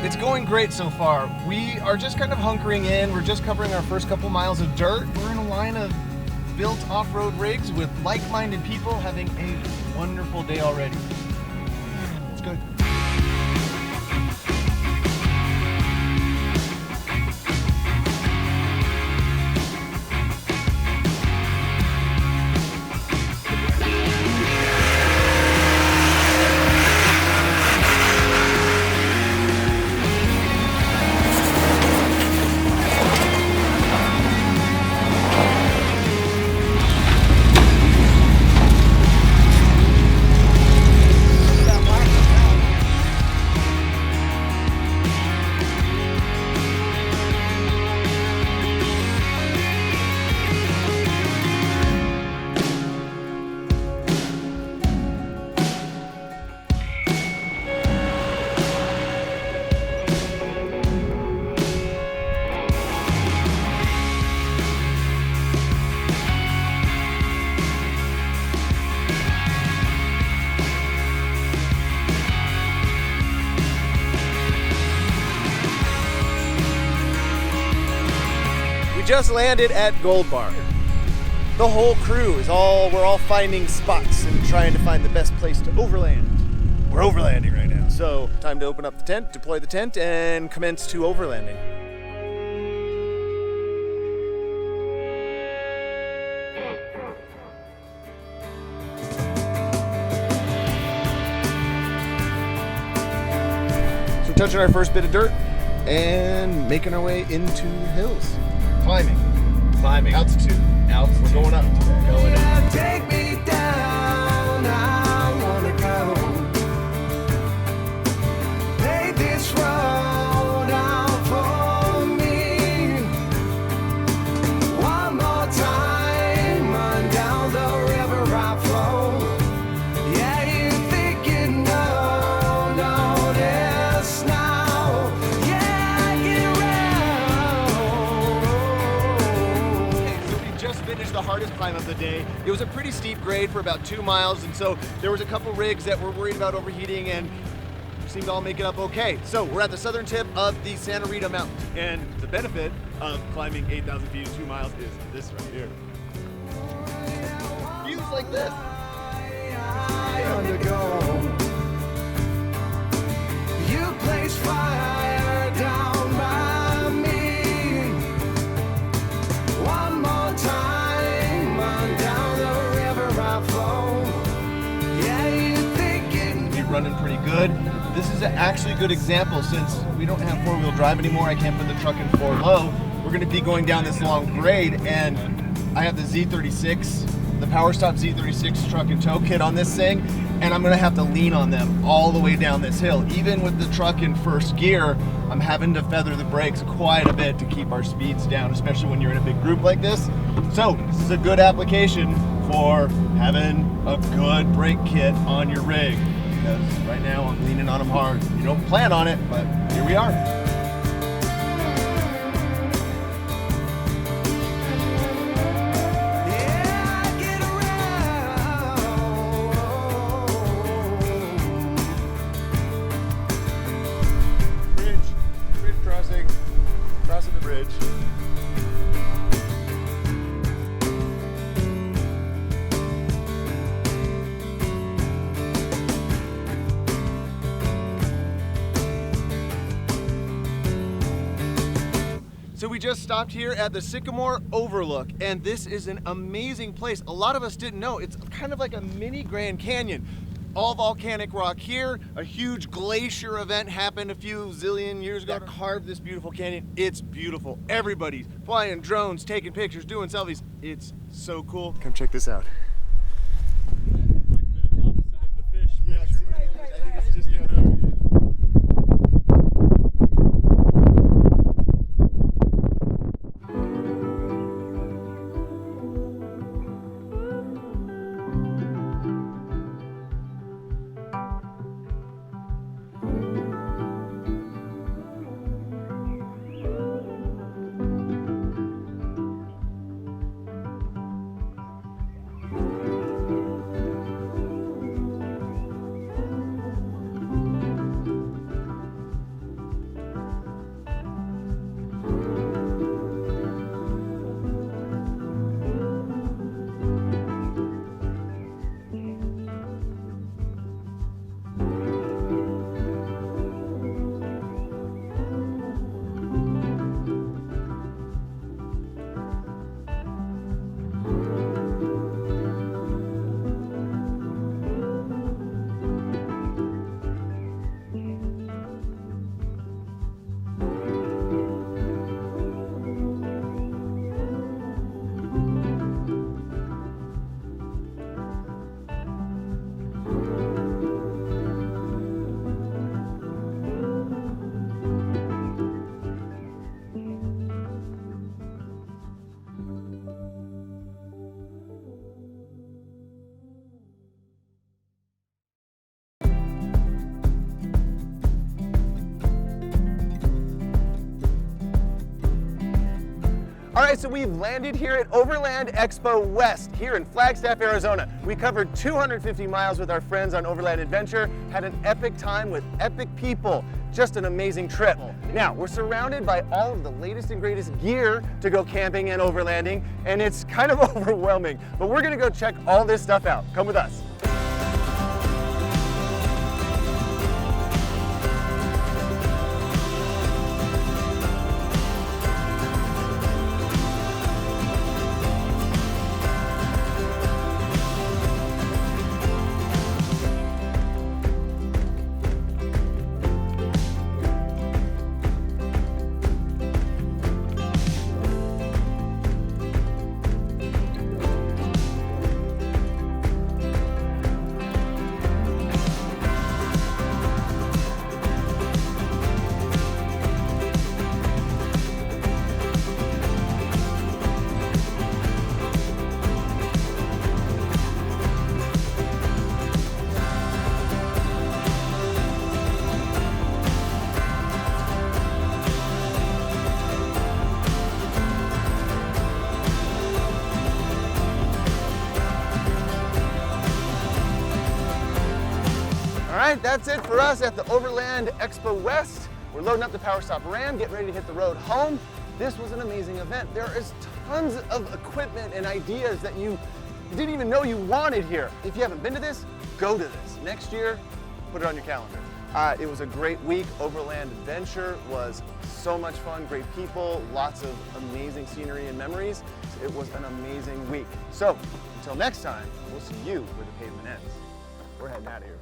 It's going great so far. We are just kind of hunkering in. We're just covering our first couple miles of dirt. We're in a line of built off-road rigs with like-minded people having a wonderful day already. It's good. Just landed at Gold Bar. The whole crew is we're all finding spots and trying to find the best place to overland. We're overlanding right now. So time to open up the tent, deploy the tent, and commence to overlanding. So we're touching our first bit of dirt and making our way into the hills. Climbing, altitude. We're going up today. Going up. Take me down, I wanna go. Lay this road out for me. One more time, on down the river I flow. Yeah, you think you know, notice now. Yeah, get around. Just finished the hardest climb of the day. It was a pretty steep grade for about 2 miles, and so there was a couple rigs that were worried about overheating, and seemed to all make it up okay. So we're at the southern tip of the Santa Rita Mountains, and the benefit of climbing 8,000 feet in 2 miles is this right here. Views like this. You place fire down by me. One more time, on down the river I flow. Yeah, you thinking You're running pretty good. This is actually a good example since we don't have 4-wheel drive anymore. I can't put the truck in 4 low. We're going to be going down this long grade, and I have the Z36, the PowerStop Z36 truck and tow kit on this thing, and I'm going to have to lean on them all the way down this hill. Even with the truck in first gear, I'm having to feather the brakes quite a bit to keep our speeds down, especially when you're in a big group like this. So this is a good application for having a good brake kit on your rig, because right now I'm leaning on them hard. You don't plan on it, but here we are. yeah, get around. Bridge crossing the bridge. So we just stopped here at the Sycamore Overlook, and this is an amazing place. A lot of us didn't know. It's kind of like a mini Grand Canyon. All volcanic rock here. A huge glacier event happened a few zillion years ago that carved this beautiful canyon. It's beautiful. Everybody's flying drones, taking pictures, doing selfies. It's so cool. Come check this out. All right, so we've landed here at Overland Expo West here in Flagstaff, Arizona. We covered 250 miles with our friends on Overland Adventure, had an epic time with epic people. Just an amazing trip. Now, we're surrounded by all of the latest and greatest gear to go camping and overlanding, and it's kind of overwhelming, but we're gonna go check all this stuff out. Come with us. All right, that's it for us at the Overland Expo West. We're loading up the PowerStop Ram, getting ready to hit the road home. This was an amazing event. There is tons of equipment and ideas that you didn't even know you wanted here. If you haven't been to this, go to this. Next year, put it on your calendar. It was a great week. Overland Adventure was so much fun, great people, lots of amazing scenery and memories. It was an amazing week. So, until next time, we'll see you where the pavement ends. We're heading out of here.